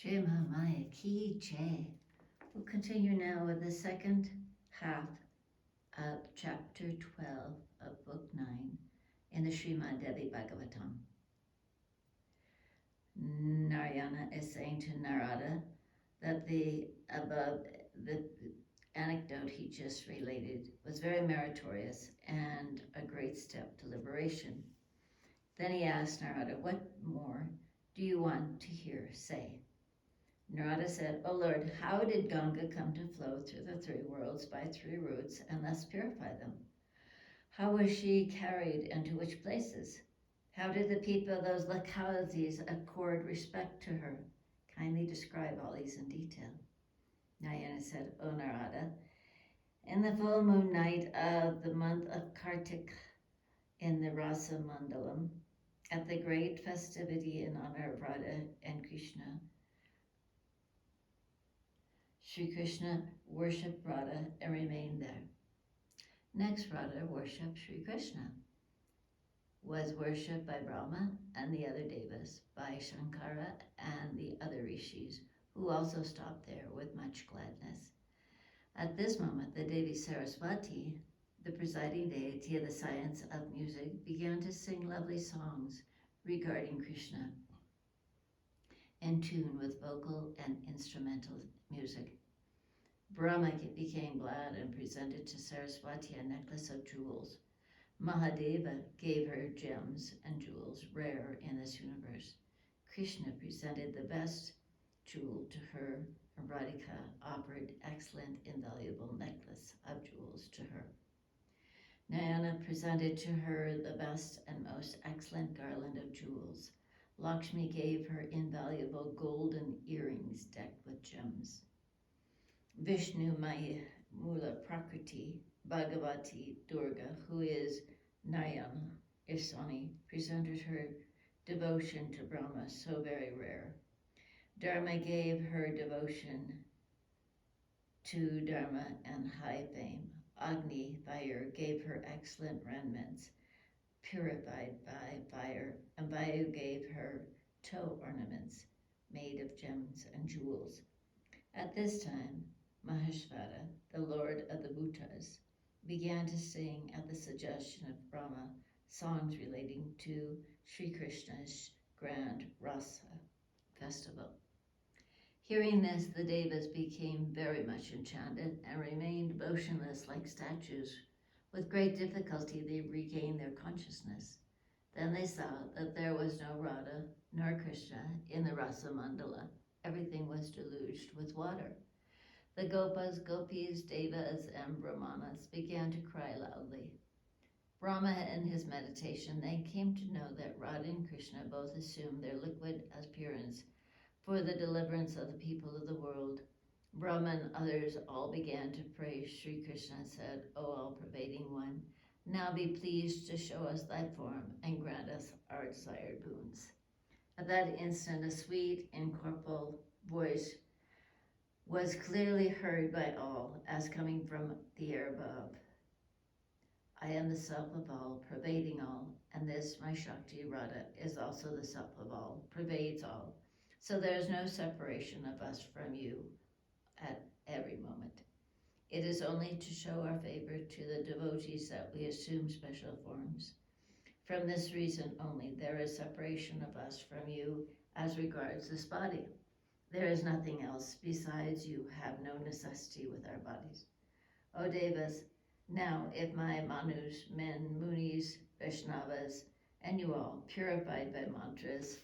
Jai Mahamaya Ki Jai. We'll continue now with the second half of chapter 12 of book 9 in the Srimad Devi Bhagavatam. Narayana is saying to Narada that the anecdote he just related was very meritorious and a great step to liberation. Then he asked Narada, "What more do you want to hear say?" Narada said, "O Lord, how did Ganga come to flow through the three worlds by three routes and thus purify them? How was she carried and to which places? How did the people of those localities accord respect to her? Kindly describe all these in detail." Narayana said, "O Narada, in the full moon night of the month of Kartik in the Rasa Mandalam, at the great festivity in honor of Radha and Krishna, Sri Krishna worshipped Radha and remained there. Next, Radha worshipped Sri Krishna, was worshipped by Brahma and the other devas, by Shankara and the other rishis, who also stopped there with much gladness. At this moment, the Devi Saraswati, the presiding deity of the science of music, began to sing lovely songs regarding Krishna in tune with vocal and instrumental music. Brahma became glad and presented to Saraswati a necklace of jewels. Mahadeva gave her gems and jewels rare in this universe. Krishna presented the best jewel to her, and Radhika offered excellent, invaluable necklace of jewels to her. Nayana presented to her the best and most excellent garland of jewels. Lakshmi gave her invaluable golden earrings decked with gems. Vishnu Maya Mula Prakriti Bhagavati Durga, who is Narayana Isani, presented her devotion to Brahma, so very rare. Dharma gave her devotion to Dharma and high fame. Agni, fire, gave her excellent raiments, purified by fire, and Vayu gave her toe ornaments made of gems and jewels. At this time, Maheshvara, the lord of the Bhutas, began to sing at the suggestion of Brahma songs relating to Sri Krishna's grand Rasa festival. Hearing this, the devas became very much enchanted and remained motionless like statues. With great difficulty, they regained their consciousness. Then they saw that there was no Radha nor Krishna in the Rasa Mandala. Everything was deluged with water. The Gopas, Gopis, Devas, and Brahmanas began to cry loudly. Brahma, in his meditation, then came to know that Radha and Krishna both assumed their liquid appearance for the deliverance of the people of the world. Brahma and others all began to praise Sri Krishna and said, "O all-pervading one, now be pleased to show us thy form and grant us our desired boons." At that instant, a sweet, incorporeal voice was clearly heard by all as coming from the air above. "I am the self of all, pervading all, and this, my Shakti Radha, is also the self of all, pervades all. So there is no separation of us from you at every moment. It is only to show our favor to the devotees that we assume special forms. From this reason only, there is separation of us from you as regards this body. There is nothing else besides you have no necessity with our bodies. O Devas, now if my Manus, men, Munis, Vaishnavas, and you all, purified by mantras,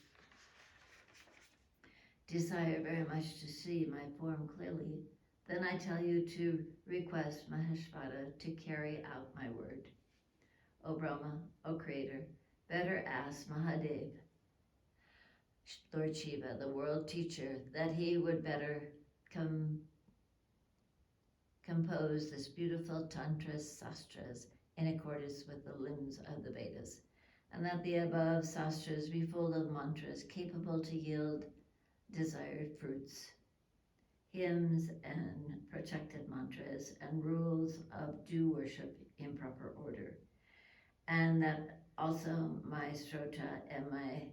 desire very much to see my form clearly, then I tell you to request Maheshvara to carry out my word. O Brahma, O Creator, better ask Mahadev, Lord Shiva, the world teacher, that he would better compose this beautiful Tantra Sastras in accordance with the limbs of the Vedas, and that the above Sastras be full of mantras capable to yield desired fruits, hymns and protected mantras, and rules of due worship in proper order, and that also my Strota and my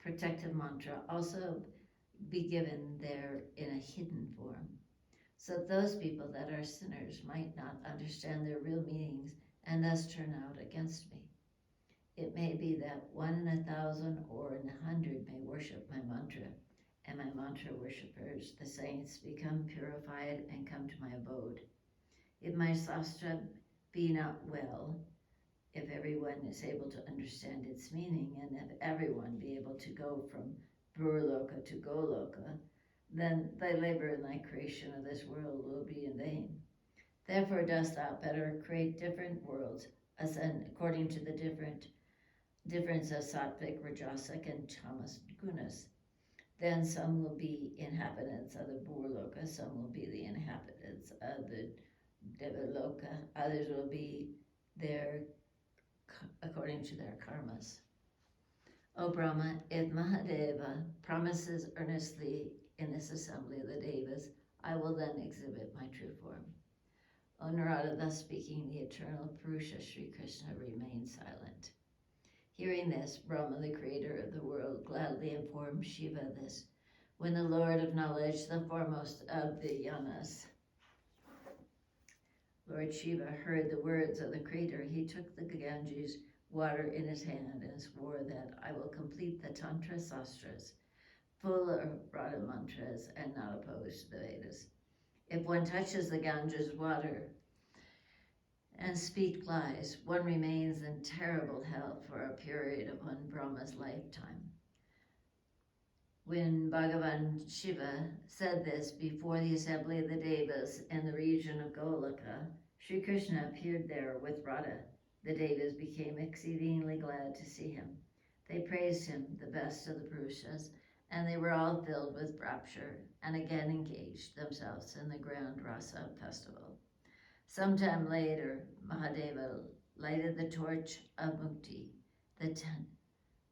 protective mantra also be given there in a hidden form, so that those people that are sinners might not understand their real meanings and thus turn out against me. It may be that 1 in 1,000 or in 100 may worship my mantra, and my mantra worshippers, the saints, become purified and come to my abode. If my sastra be not well, if everyone is able to understand its meaning, and if everyone be able to go from Brurloka to Goloka, then thy labor in thy creation of this world will be in vain. Therefore dost thou better create different worlds, ascend according to the difference of sattvic, rajasic, and tamas gunas. Then some will be inhabitants of the Brurloka, some will be the inhabitants of the Devaloka, others will be there according to their karmas. O Brahma, if Mahadeva promises earnestly in this assembly of the Devas, I will then exhibit my true form. O Narada, thus speaking, the eternal Purusha Sri Krishna remained silent. Hearing this, Brahma, the creator of the world, gladly informed Shiva this. When the Lord of knowledge, the foremost of the Yanas, Lord Shiva, heard the words of the creator, he took the Ganges water in his hand and swore that I will complete the Tantra Sastras, full of Radha mantras and not opposed to the Vedas. If one touches the Ganges water and speak lies, one remains in terrible hell for a period of one Brahma's lifetime. When Bhagavan Shiva said this before the assembly of the Devas in the region of Goloka, Sri Krishna appeared there with Radha. The Devas became exceedingly glad to see him. They praised him, the best of the Purushas, and they were all filled with rapture and again engaged themselves in the grand Rasa festival. Sometime later, Mahadeva lighted the torch of Mukti. The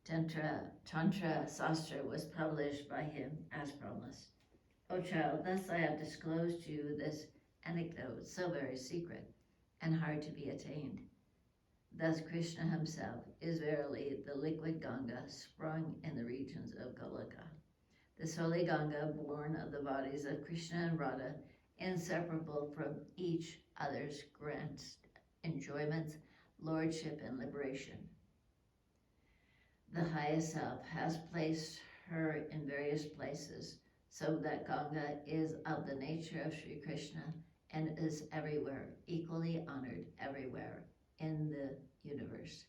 Tantra Sastra was published by him as promised. O child, thus I have disclosed to you this anecdote, so very secret and hard to be attained. Thus Krishna himself is verily the liquid Ganga sprung in the regions of Goloka. This holy Ganga, born of the bodies of Krishna and Radha, inseparable from each other's grants, enjoyments, lordship, and liberation. The highest self has placed her in various places, so that Ganga is of the nature of Sri Krishna and is everywhere, equally honored everywhere in the universe.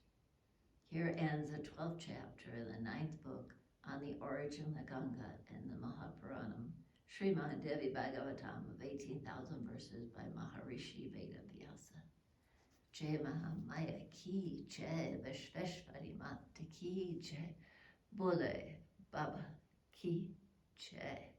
Here ends the 12th chapter of the 9th book on the origin of Ganga in the Mahapuranam, Srimad Devi Bhagavatam of 18,000 verses by Maharishi Vedavyasa. Jai Mahamaya ki jai, Vishveshwari Mata ki jai, Bole Baba ki jai.